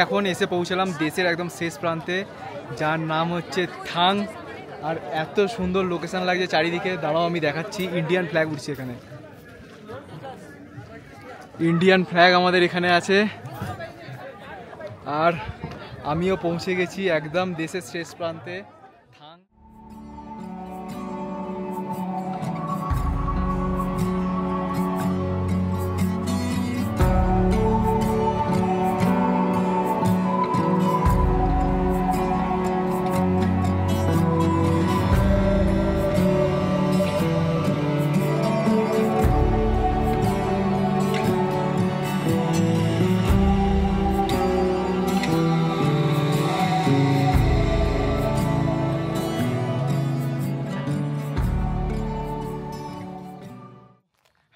এখন এসে পৌঁছালাম দেশের একদম শেষ প্রান্তে, যার নাম হচ্ছে থাং। আর এত সুন্দর লোকেশন লাগছে চারিদিকে। দাঁড়াও আমি দেখাচ্ছি। ইন্ডিয়ান ফ্ল্যাগ উঠছে এখানে, ইন্ডিয়ান ফ্ল্যাগ আমাদের এখানে আছে। আর আমিও পৌঁছে গেছি একদম দেশের শেষ প্রান্তে, থাং।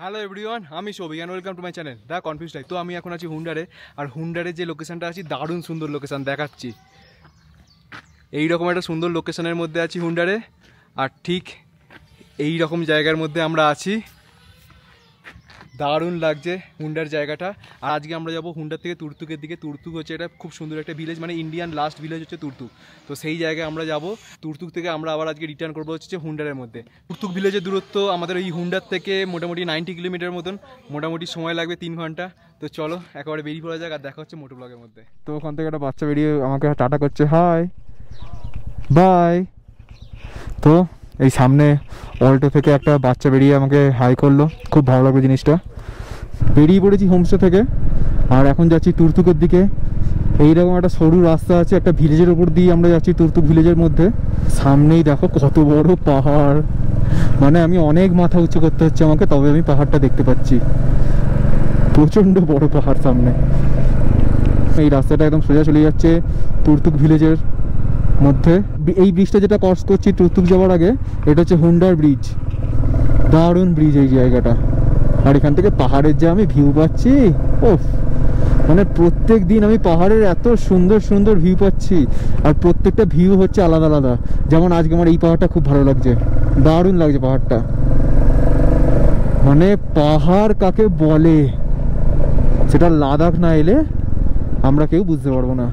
হ্যালো এভরিওয়ান, আমি Souvik and welcome to my channel the confuse life. তো আমি এখন আছি হুন্ডারে। আর হুন্ডারে যে লোকেশনটা আছি দারুণ সুন্দর লোকেশন দেখাচ্ছি। এইরকম একটা সুন্দর লোকেশনের মধ্যে আছি হুন্ডারে। আর ঠিক এই রকম জায়গার মধ্যে আমরা আছি। দারুণ লাগছে হুন্ডার জায়গাটা। আর আজকে আমরা যাবো হুন্ডার থেকে তুর্তুকের দিকে। তুর্তুক হচ্ছে এটা খুব সুন্দর একটা ভিলেজ, মানে ইন্ডিয়ান লাস্ট ভিলেজ হচ্ছে তুর্তুক। তো সেই জায়গায় আমরা যাব। তুর্তুক থেকে আমরা আবার আজকে রিটার্ন করবো হচ্ছে হুন্ডারের মধ্যে। তুর্তুক ভিলেজের দূরত্ব আমাদের এই হুন্ডার থেকে মোটামুটি 90 কিলোমিটার মতন। মোটামুটি সময় লাগবে 3 ঘন্টা। তো চলো একেবারে বেরিয়ে পড়া যাক। আর দেখা হচ্ছে মোটো ব্লগের মধ্যে। তো ওখান থেকে একটা বাচ্চা বেরিয়ে আমাকে টাটা করছে, হাই বাই। তো এই সামনে অল্টো থেকে একটা বাচ্চা বেরিয়ে আমাকে হাই করলো, খুব ভালো লাগলো জিনিসটা। বেরিয়ে পড়েছি হোমস্টে থেকে আর এখন যাচ্ছি তুর্তুকের দিকে। এইরকম একটা সরু রাস্তা আছে একটা ভিলেজের ওপর দিয়ে আমরা যাচ্ছি তুর্তুক ভিলেজের মধ্যে। সামনেই দেখো কত বড় পাহাড়, মানে আমি অনেক মাথা উঁচু করতে হচ্ছে আমাকে, তবে আমি পাহাড়টা দেখতে পাচ্ছি। প্রচণ্ড বড় পাহাড় সামনে। এই রাস্তাটা একদম সোজা চলে যাচ্ছে তুর্তুক ভিলেজের মধ্যে। এই ব্রিজটা যেটা ক্রস করছি তুর্তুক যাওয়ার আগে, এটা হচ্ছে হুন্ডার ব্রিজ। দারুণ ব্রিজ এই জায়গাটা। আর এখান থেকে পাহাড়ের যে আমি ভিউ পাচ্ছি, ওফ, মানে প্রত্যেক দিন আমি পাহাড়ের এত সুন্দর সুন্দর ভিউ পাচ্ছি। আর প্রত্যেকটা ভিউ হচ্ছে আলাদা আলাদা। যেমন আজকে আমার এই পাহাড়টা খুব ভালো লাগছে, দারুণ লাগছে পাহাড়টা। মানে পাহাড় কাকে বলে সেটা লাদাখ না এলে আমরা কেউ বুঝতে পারবো না।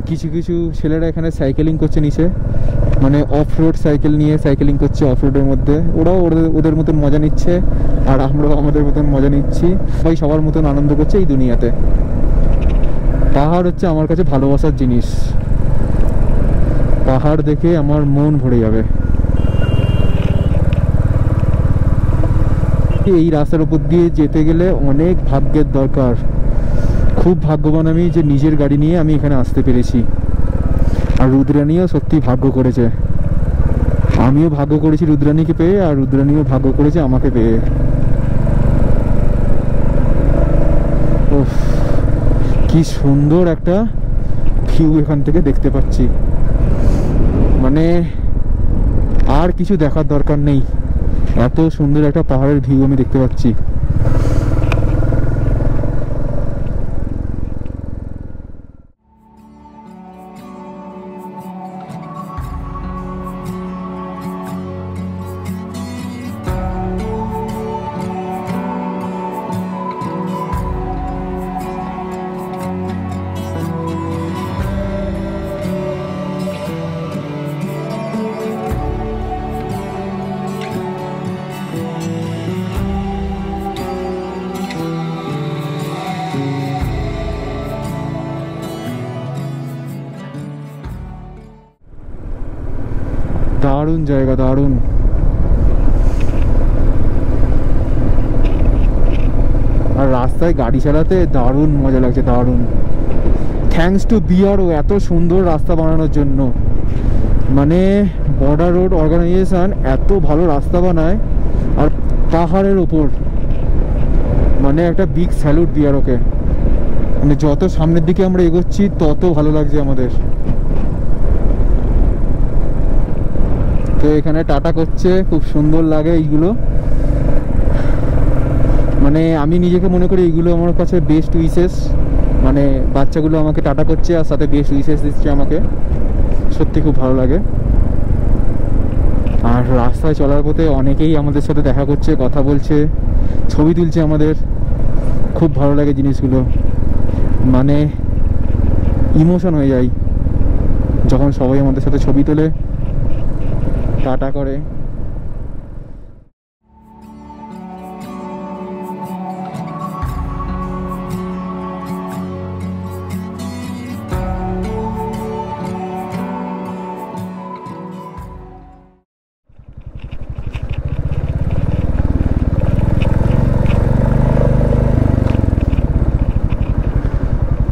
কিছু কিছু ছেলেরা এখানে সাইকেলিং করছে নিচে, মানে অফ রোড সাইকেল নিয়ে সাইকেলিং করছে অফ রোডের মধ্যে। ওরাও ওদের মতন মজা নিচ্ছে আর আমরাও আমাদের মতন মজা নিচ্ছি। সবাই সবার মতন আনন্দ করছে এই দুনিয়াতে। পাহাড় হচ্ছে আমার কাছে ভালোবাসার জিনিস। পাহাড় দেখে আমার মন ভরে যাবে। এই রাস্তার উপর দিয়ে যেতে গেলে অনেক ভাগ্যের দরকার। খুব ভাগ্যবান আমি যে নিজের গাড়ি নিয়ে আমি এখানে আসতে পেরেছি। আর রুদ্রাণীও সত্যি ভাগ্য করেছে। আমিও ভাগ্য করেছি রুদ্রাণীকে পেয়ে, আর রুদ্রাণীও ভাগ্য করেছে আমাকে পেয়ে। ওহ, কি সুন্দর একটা ভিউ এখান থেকে দেখতে পাচ্ছি। মানে আর কিছু দেখার দরকার নেই, এত সুন্দর একটা পাহাড়ের ভিউ আমি দেখতে পাচ্ছি। দারুণ জায়গা, দারুণ। আর রাস্তায় গাড়ি চালাতে দারুণ মজা লাগছে, দারুণ। থ্যাঙ্কস টু বিআরও এত সুন্দর রাস্তা বানানোর জন্য। মানে বর্ডার রোড অর্গানাইজেশন এত ভালো রাস্তা বানায় আর পাহাড়ের ওপর, মানে একটা বিগ স্যালুট বিআরওকে। মানে যত সামনের দিকে আমরা এগোচ্ছি তত ভালো লাগছে আমাদের। তো এখানে টাটা করছে, খুব সুন্দর লাগে এইগুলো। মানে আমি নিজেকে মনে করি এইগুলো আমার কাছে বেস্ট উইশেস। মানে বাচ্চাগুলো আমাকে টাটা করছে আর সাথে বেস্ট উইশেস দিচ্ছে আমাকে, সত্যি খুব ভালো লাগে। আর রাস্তায় চলার পথে অনেকেই আমাদের সাথে দেখা করছে, কথা বলছে, ছবি তুলছে আমাদের। খুব ভালো লাগে জিনিসগুলো, মানে ইমোশন হয়ে যায় যখন সবাই আমাদের সাথে ছবি তোলে, টাটা করে।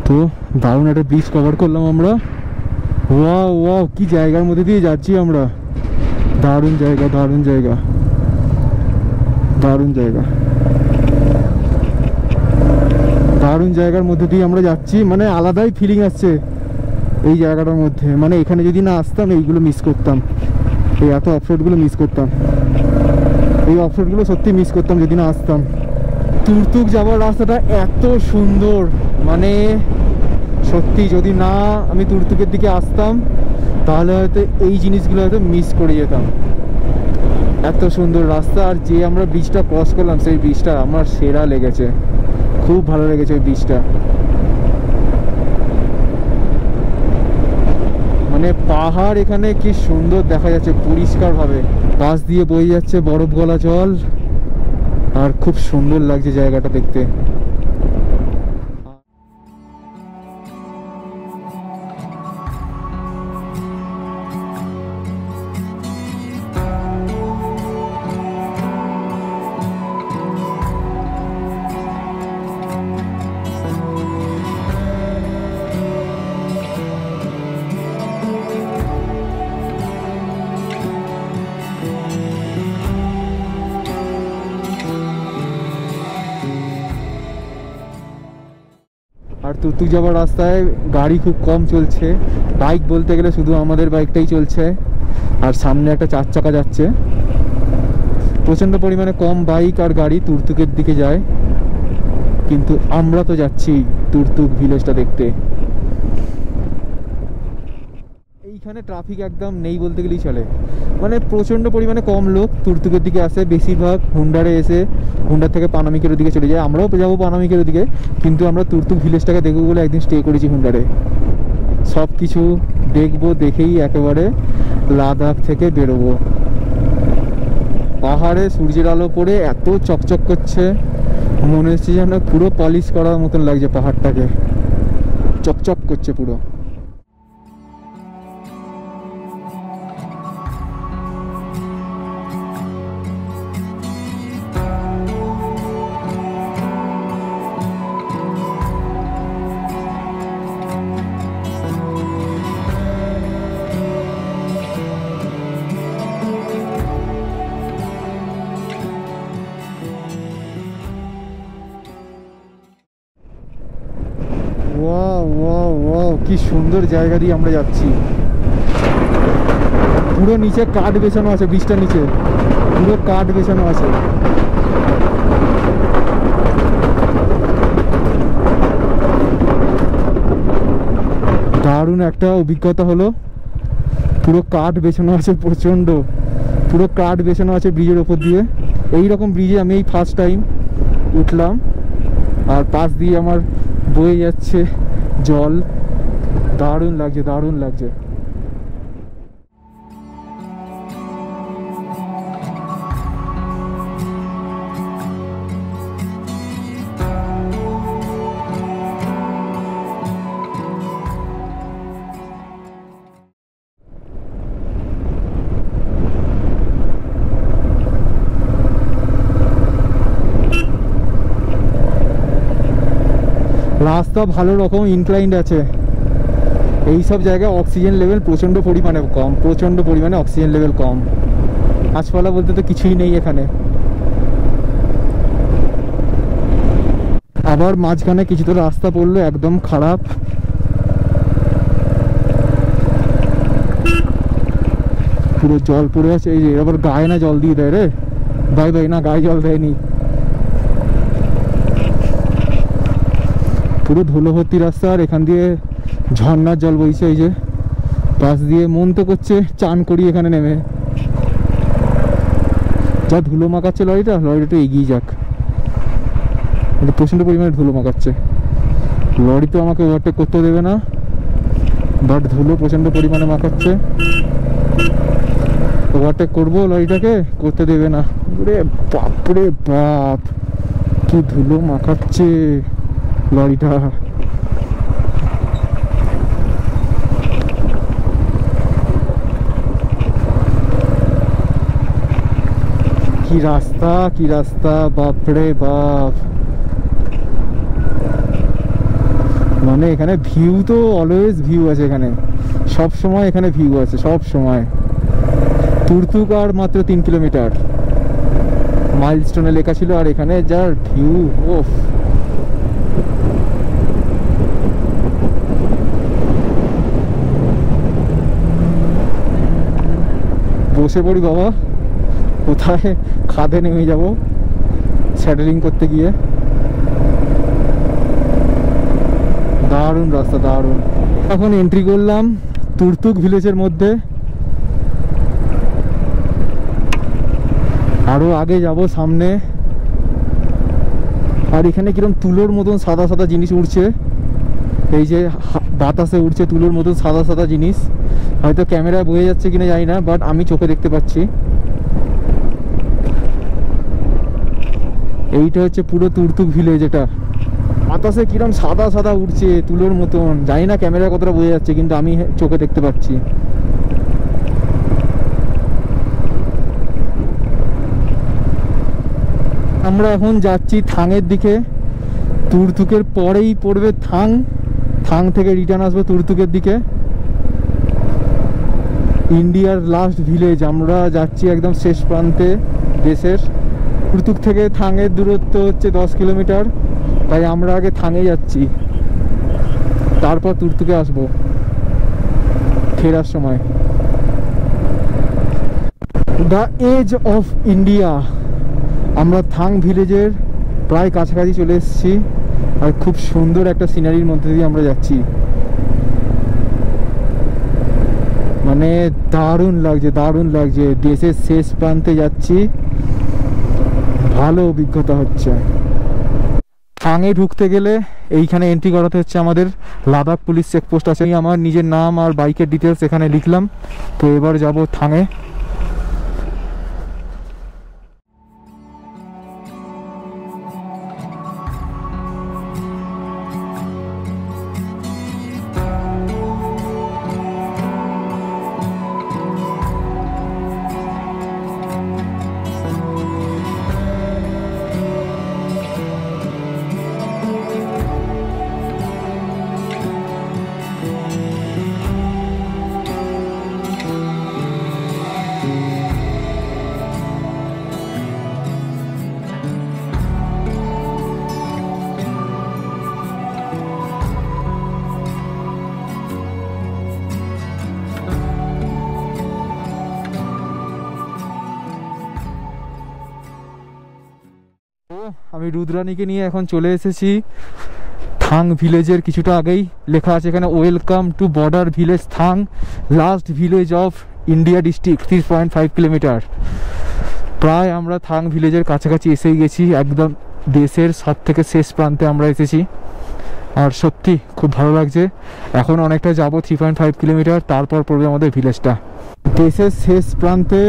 তো দারুণ একটা ব্রিজ কভার করলাম আমরা। ওয়াও ওয়াও, কি জায়গার মধ্যে দিয়ে যাচ্ছি আমরা। দারুণ জায়গা, দারুণ জায়গা, দারুণ জায়গা, দারুণ জায়গার মধ্যে দিয়ে আমরা যাচ্ছি। মানে আলাদাই ফিলিং আসছে এই জায়গাটার মধ্যে। মানে এখানে যদি না আসতাম এইগুলো মিস করতাম, এই এত অফরোডগুলো মিস করতাম, এই অফরোডগুলো সত্যি মিস করতাম যদি না আসতাম। তুর্তুক যাওয়ার রাস্তাটা এত সুন্দর, মানে সত্যি যদি না আমি তুর্তুকের দিকে আসতাম তাহলে হয়তো এই জিনিসগুলো হয়তো মিস করে যেতাম। এত সুন্দর রাস্তা, আর যে আমরা ব্রিজটা ক্রস করলাম সেই ব্রিজটা আমার সেরা লেগেছে, খুব ভালো লেগেছে ওই ব্রিজটা। মানে পাহাড় এখানে কি সুন্দর দেখা যাচ্ছে পরিষ্কার ভাবে, পাশ দিয়ে বয়ে যাচ্ছে বরফ গলা জল, আর খুব সুন্দর লাগছে জায়গাটা দেখতে। আর তুর্তুক যাওয়ার রাস্তায় গাড়ি খুব কম চলছে, বাইক বলতে গেলে শুধু আমাদের বাইকটাই চলছে, আর সামনে একটা 4 চাকা যাচ্ছে। প্রচণ্ড পরিমাণে কম বাইক আর গাড়ি তুর্তুকের দিকে যায়, কিন্তু আমরা তো যাচ্ছি তুর্তুক ভিলেজটা দেখতে। এইখানে ট্রাফিক একদম নেই বলতে গেলেই চলে, মানে প্রচণ্ড পরিমাণে কম লোক তুর্তুকের দিকে আসে, বেশিরভাগ হুন্ডারে এসে হুন্ডার থেকে পানামিকের দিকে চলে যায়। আমরাও যাবো পানামিকের দিকে, কিন্তু আমরা তুর্তুক ভিলেজটাকে দেখবো বলে একদিন স্টে করেছি হুন্ডারে। সব কিছু দেখবো, দেখেই একেবারে লাদাখ থেকে বেরোবো। পাহাড়ে সূর্যের আলো পড়ে এত চকচক করছে, মনে হচ্ছে যেন পুরো পলিশ করার মতন লাগছে, পাহাড়টাকে চকচক করছে পুরো। ওয়াও ওয়াও ওয়াও, কি সুন্দর জায়গা দিয়ে আমরা যাচ্ছি। পুরো নিচে কাঠ বেছানো আছে, ব্রিজটার নিচে পুরো কাঠ বেছানো আছে। দারুণ একটা অভিজ্ঞতা হলো। পুরো কাঠ বেছানো আছে, প্রচণ্ড পুরো কাঠ বেছানো আছে ব্রিজের ওপর দিয়ে। এইরকম ব্রিজে আমি এই ফার্স্ট টাইম উঠলাম, আর পাশ দিয়ে আমার বয়ে যাচ্ছে জল। দারুণ লাগছে, দারুণ লাগছে। রাস্তা ভালো রকম ইনক্লাইন্ড আছে। এই সব জায়গায় অক্সিজেন লেভেল প্রচণ্ড পরিমাণে কম, প্রচণ্ড পরিমাণে অক্সিজেন লেভেল কম। গাছপালা বলতে তো কিছুই নেই এখানে। আবার মাঝখানে কিছু তো রাস্তা পড়লো একদম খারাপ। পুরো জল পড়ে আছে। এই যে আবার গায়ে না জল দিয়ে দেয় রে ভাই, ভাই না গায়ে জল দেয়নি, পুরো ধুলো ভর্তি রাস্তা। আর এখান দিয়ে ঝর্ণার জল বইছে এই যে পাশ দিয়ে। মন তো করছে চান করি এখানে নেমে। যা ধুলো মাখাচ্ছে লরিটা একটু এগিয়ে যাক, প্রচণ্ড পরিমাণে ধুলো মাখাচ্ছে। লরি তো আমাকে ওভারটেক করতে দেবে না, বাট ধুলো প্রচণ্ড পরিমাণে মাখাচ্ছে। ওভারটেক করবো লরিটাকে, করতে দেবে না। রে বাপরে বাপ, কি ধুলো মাখাচ্ছে লরিটা। কি রাস্তা, কি রাস্তা, বাপরে বাপ। মানে এখানে ভিউ তো অলওয়েজ ভিউ আছে, এখানে সব সময় এখানে ভিউ আছে সব সময়। তুর্তুক আর মাত্র 3 কিলোমিটার মাইলস্টোনে লেখা ছিল, আর এখানে যার ভিউ, ওফ। বসে পড়ি বাবা, কোথায় খাদে নেমে যাব স্যাটেলিং করতে গিয়ে। দারুণ রাস্তা, দারুণ। এখন এন্ট্রি করলাম তুর্তুক ভিলেজের মধ্যে, আরো আগে যাব সামনে। আর এখানে কিরকম তুলোর মতন সাদা সাদা জিনিস উড়ছে, এই যে বাতাসে উড়ছে তুলোর মতন সাদা সাদা জিনিস। হয়তো ক্যামেরায় বোঝা যাচ্ছে কিনা জানি না, বাট আমি চোখে দেখতে পাচ্ছি। এইটা হচ্ছে পুরো তুর্তুক ভিলেজ। এটা বাতাসে কিরকম সাদা সাদা উড়ছে তুলোর মতন, জানি না ক্যামেরায় কতটা বোঝা যাচ্ছে, কিন্তু আমি চোখে দেখতে পাচ্ছি। আমরা এখন যাচ্ছি থাংয়ের দিকে। তুর্তুকের পরেই পড়বে থাং, থাং থেকে রিটার্ন আসবো তুর্তুকের দিকে। ইন্ডিয়ার লাস্ট ভিলেজ, আমরা যাচ্ছি একদম শেষ প্রান্তে দেশের। তুর্তুক থেকে থাংয়ের দূরত্ব হচ্ছে 10 কিলোমিটার, তাই আমরা আগে থাংয়ে যাচ্ছি, তারপর তুর্তুকে আসবো ফেরার সময়। The edge of India. আমরা থাং ভিলেজের প্রায় কাছাকাছি চলে এসেছি, আর খুব সুন্দর একটা সিনারির মধ্যে দিয়ে আমরা যাচ্ছি। মানে দারুণ লাগছে, দারুণ লাগছে। দেশের শেষ প্রান্তে যাচ্ছি, ভালো অভিজ্ঞতা হচ্ছে। থাংয়ে ঢুকতে গেলে এইখানে এন্ট্রি করাতে হচ্ছে আমাদের লাদাখ পুলিশ চেকপোস্ট আছে। আমার নিজের নাম আর বাইকের ডিটেলস এখানে লিখলাম। তো এবার যাব থাংয়ে। আমি রুদ্রানীকে নিয়ে এখন চলে এসেছি থাং ভিলেজের কিছুটা আগেই। লেখা আছে এখানে welcome to border village Thang, last village of India district, 3.5 kilometre. প্রায় আমরা থাং ভিলেজের কাছাকাছি এসেই গেছি, একদম দেশের সব থেকে শেষ প্রান্তে আমরা এসেছি। আর সত্যি খুব ভালো লাগছে। এখন অনেকটা যাব, 3.5 কিলোমিটার, তারপর পড়বে আমাদের ভিলেজটা। দেশের শেষ প্রান্তে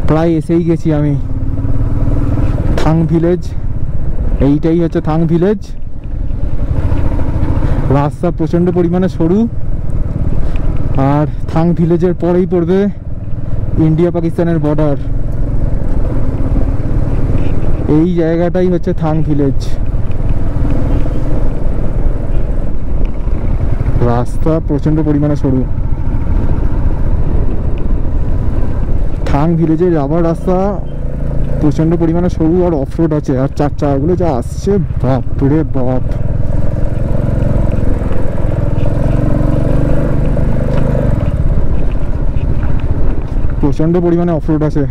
প্রায় এসেই গেছি আমি। থাং ভিলেজ, এইটাই হচ্ছে থাং ভিলেজ। রাস্তা প্রচণ্ড পরিমাণে সরু, আর থাং ভিলেজের পরেই পড়বে ইন্ডিয়া পাকিস্তানের বর্ডার। এই জায়গাটাই হচ্ছে থাং ভিলেজ। রাস্তা প্রচণ্ড পরিমাণে সরু। থাং ভিলেজে যাওয়ার রাস্তা প্রচণ্ড পরিমাণে সরু, আর অফ রোড আছে। আর চার চাকাগুলো যা আসছে, বাপরে বাপ। প্রচণ্ড পরিমাণে অফরোড আছে,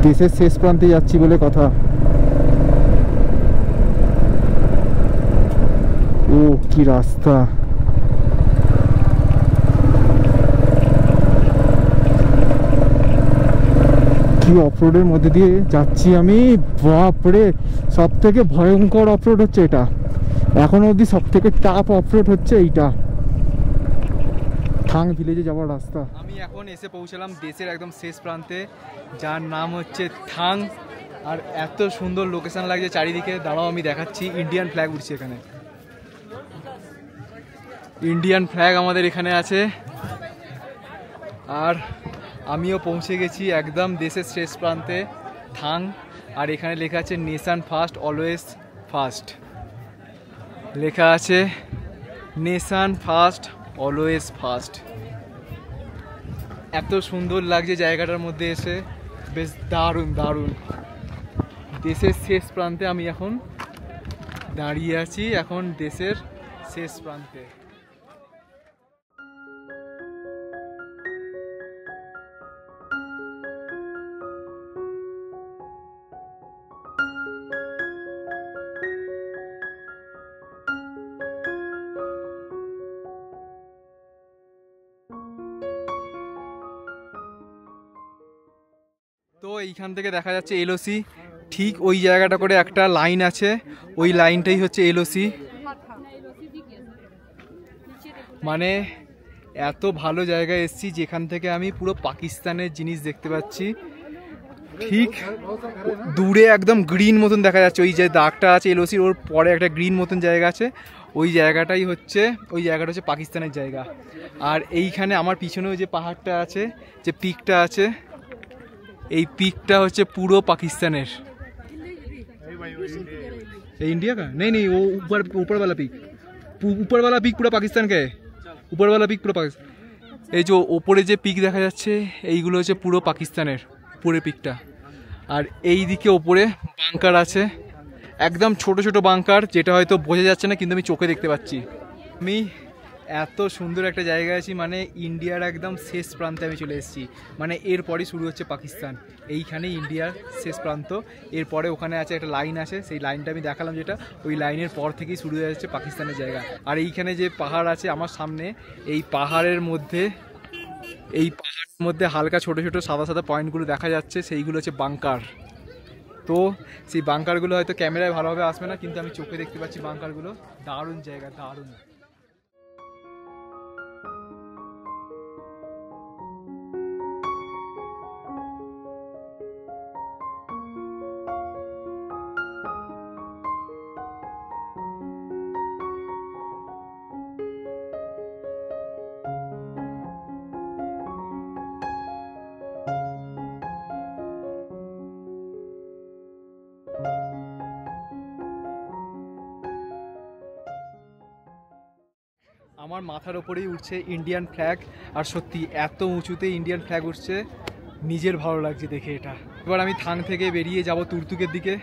দেশের শেষ প্রান্তে যাচ্ছি বলে কথা। ও কি রাস্তা, কি অফরোডের মধ্যে দিয়ে যাচ্ছি আমি, বাপরে সব থেকে ভয়ঙ্কর অফরোড হচ্ছে এটা, এখনো অবধি সব থেকে টাফ অফরোড হচ্ছে এইটা, থাং ভিলেজে যাওয়ার রাস্তা। আমি এখন এসে পৌঁছালাম দেশের একদম শেষ প্রান্তে, যার নাম হচ্ছে থাং। আর এত সুন্দর লোকেশন লাগছে চারিদিকে, দাঁড়াও আমি দেখাচ্ছি। ইন্ডিয়ান ফ্ল্যাগ উঠছে এখানে, ইন্ডিয়ান ফ্ল্যাগ আমাদের এখানে আছে। আর আমিও পৌঁছে গেছি একদম দেশের শেষ প্রান্তে থাং। আর এখানে লেখা আছে নেশন ফার্স্ট অলওয়েজ ফার্স্ট, লেখা আছে নেশন ফার্স্ট অলওয়েজ ফার্স্ট। এত সুন্দর লাগছে জায়গাটার মধ্যে এসে, বেশ দারুণ দারুণ। দেশের শেষ প্রান্তে আমি এখন দাঁড়িয়ে আছি, এখন দেশের শেষ প্রান্তে। তো এইখান থেকে দেখা যাচ্ছে এলওসি, ঠিক ওই জায়গাটা করে একটা লাইন আছে, ওই লাইনটাই হচ্ছে এলওসি। মানে এত ভালো জায়গায় এসেছি যেখান থেকে আমি পুরো পাকিস্তানের জিনিস দেখতে পাচ্ছি। ঠিক দূরে একদম গ্রিন মতন দেখা যাচ্ছে, ওই যে দাগটা আছে এলওসির, ওর পরে একটা গ্রিন মতন জায়গা আছে, ওই জায়গাটা হচ্ছে পাকিস্তানের জায়গা। আর এইখানে আমার পিছনেও যে পাহাড়টা আছে, যে পিকটা আছে, এই पिकটা হচ্ছে পুরো পাকিস্তানের। ये इंडिया का नहीं वो ऊपर वाला पिक पूरा पाकिस्तान का है, ऊपर वाला पिक पूरा पाकिस्तान। এই যে ওপরে যে পিক দেখা যাচ্ছে এইগুলো হচ্ছে পুরো পাকিস্তানের পুরো পিকটা। আর এই দিকে ওপরে বাংকার আছে, একদম ছোট ছোট বাংকার, যেটা হয়তো বোঝা যাচ্ছে না কিন্তু আমি চোখে দেখতে পাচ্ছি। আমি এত সুন্দর একটা জায়গায় আছি, মানে ইন্ডিয়ার একদম শেষ প্রান্তে আমি চলে এসেছি। মানে এরপরই শুরু হচ্ছে পাকিস্তান, এইখানে ইন্ডিয়ার শেষ প্রান্ত। এরপরে ওখানে আছে একটা লাইন আছে, সেই লাইনটা আমি দেখালাম, যেটা ওই লাইনের পর থেকেই শুরু হয়ে যাচ্ছে পাকিস্তানের জায়গা। আর এইখানে যে পাহাড় আছে আমার সামনে, এই পাহাড়ের মধ্যে হালকা ছোট ছোট সাদা সাদা পয়েন্টগুলো দেখা যাচ্ছে, সেইগুলো হচ্ছে বাংকার। তো সেই বাংকারগুলো হয়তো ক্যামেরায় ভালোভাবে আসবে না, কিন্তু আমি চোখে দেখতে পাচ্ছি বাংকারগুলো। দারুণ জায়গা, দারুণ। আমার মাথার ওপরেই উঠছে ইন্ডিয়ান ফ্ল্যাগ, আর সত্যি এত উঁচুতে ইন্ডিয়ান ফ্ল্যাগ উঠছে, নিজের ভালো লাগছে দেখে এটা। এবার আমি থাং থেকে বেরিয়ে যাব তুর্তুকের দিকে।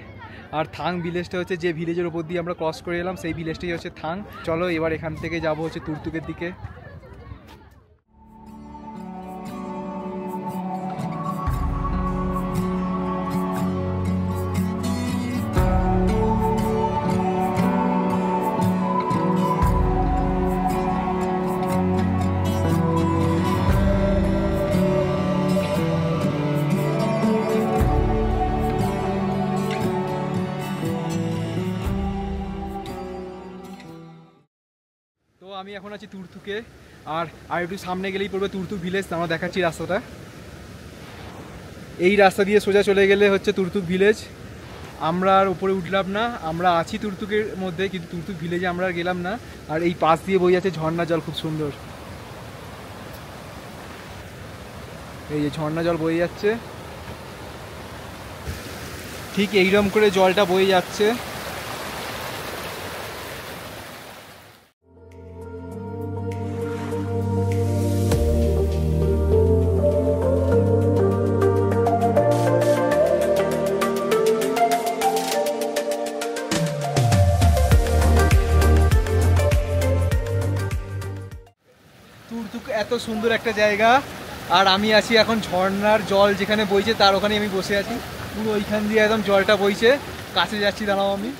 আর থাং ভিলেজটা হচ্ছে যে ভিলেজের ওপর দিয়ে আমরা ক্রস করে এলাম, সেই ভিলেজটাই হচ্ছে থাং। চলো এবার এখান থেকে যাব হচ্ছে তুর্তুকের দিকে। আমি এখন আছি তুর্তুকে, আর একটু সামনে গেলেই পড়বে তুর্তুক ভিলেজ। আমরা দেখাচ্ছি রাস্তাটা, এই রাস্তা দিয়ে সোজা চলে গেলে হচ্ছে তুর্তুক ভিলেজ। আমরা আর উপরে উঠলাম না, আমরা আছি তুর্তুকের মধ্যে, কিন্তু তুর্তুক ভিলেজে আমরা আর গেলাম না। আর এই পাশ দিয়ে বয়ে যাচ্ছে ঝর্ণা জল, খুব সুন্দর। এই যে ঝর্ণা জল বয়ে যাচ্ছে, ঠিক এইরকম করে জলটা বয়ে যাচ্ছে। তুর্তুক এত সুন্দর একটা জায়গা, আর আমি আছি এখন ঝর্ণার জল যেখানে বইছে তার ওখানে আমি বসে আছি, পুরো ওইখান দিয়ে একদম জলটা বইছে, কাছে যাচ্ছি, দাঁড়াও আমি।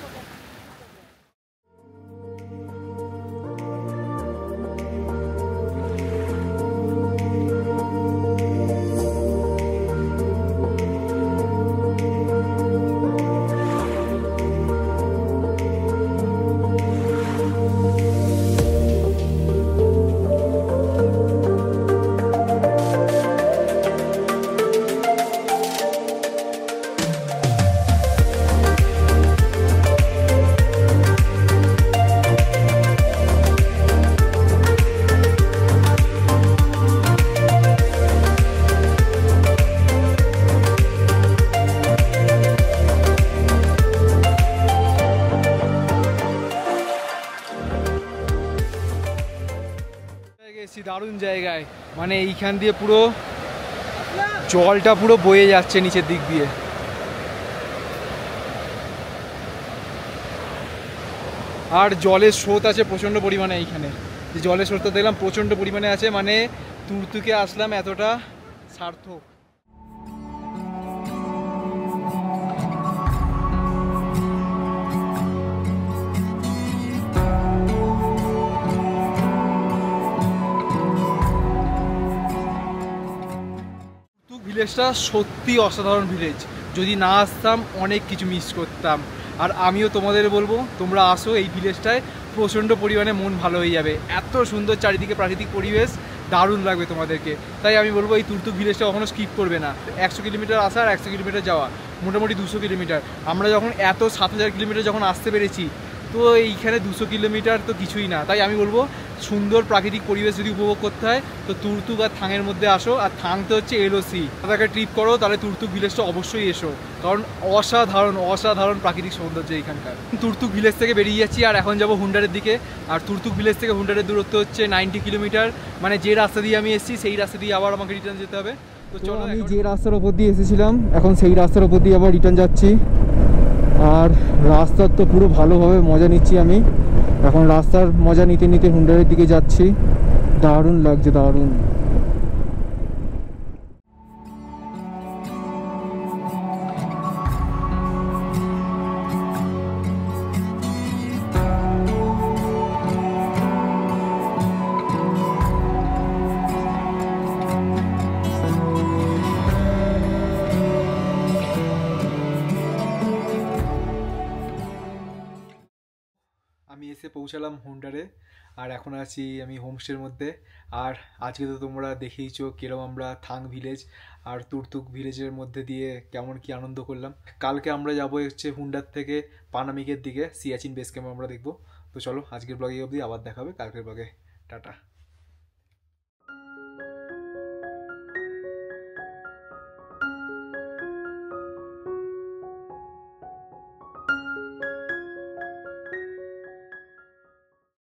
দারুণ জায়গায়, মানে এইখান দিয়ে পুরো জলটা পুরো বয়ে যাচ্ছে নিচের দিক দিয়ে। আর জলের স্রোত আছে প্রচণ্ড পরিমাণে, এইখানে যে জলের স্রোতটা দেখলাম প্রচণ্ড পরিমাণে আছে, মানে তুর্তুকে আসলাম এতটা সার্থক। ভিলেজটা সত্যি অসাধারণ ভিলেজ, যদি না আসতাম অনেক কিছু মিস করতাম। আর আমিও তোমাদের বলবো তোমরা আসো এই ভিলেজটায়, প্রচণ্ড পরিমাণে মন ভালো হয়ে যাবে, এত সুন্দর চারিদিকে প্রাকৃতিক পরিবেশ, দারুণ লাগবে তোমাদেরকে। তাই আমি বলবো এই তুর্তুক ভিলেজটা কখনো স্কিপ করবে না। 100 কিলোমিটার আসা আর 100 কিলোমিটার যাওয়া, মোটামুটি 200 কিলোমিটার। আমরা যখন এত 7000 কিলোমিটার যখন আসতে পেরেছি, তো এইখানে 200 কিলোমিটার তো কিছুই না। তাই আমি বলবো সুন্দর প্রাকৃতিক পরিবেশ যদি উপভোগ করতে হয় তো তুর্তুক আর থাংয়ের মধ্যে আসো। আর থাংতে হচ্ছে LOC, তাদেরকে ট্রিপ করো তাহলে তুর্তুক ভিলেজটা অবশ্যই এসো, কারণ অসাধারণ অসাধারণ প্রাকৃতিক সৌন্দর্য এইখানকার। তুর্তুক ভিলেজ থেকে বেরিয়ে যাচ্ছি আর এখন যাবো হুন্ডারের দিকে। আর তুর্তুক ভিলেজ থেকে হুন্ডারের দূরত্ব হচ্ছে 90 কিলোমিটার, মানে যে রাস্তা দিয়ে আমি এসেছি সেই রাস্তা দিয়ে আবার আমাকে রিটার্ন যেতে হবে। তো চলো, আমি যে রাস্তার ওপর দিয়ে এসেছিলাম এখন সেই রাস্তার ওপর দিয়ে আবার রিটার্ন যাচ্ছি। আর রাস্তার তো পুরো ভালোভাবে মজা নিচ্ছি আমি এখন, রাস্তার মজা নিতে নিতে হুন্ডারের দিকে যাচ্ছি, দারুণ লাগছে, দারুণ। আমি এসে পৌঁছালাম হুন্ডারে, আর এখন আছি আমি হোমস্টের মধ্যে। আর আজকে তো তোমরা দেখেইছো কিরকম আমরা থাং ভিলেজ আর তুর্তুক ভিলেজের মধ্যে দিয়ে কেমন কি আনন্দ করলাম। কালকে আমরা যাবো হচ্ছে হুন্ডার থেকে পানামিকের দিকে, সিয়াচিন বেস ক্যাম্প আমরা দেখবো। তো চলো আজকের ব্লগে অবধি, আবার দেখাবে কালকের ব্লগে। টাটা।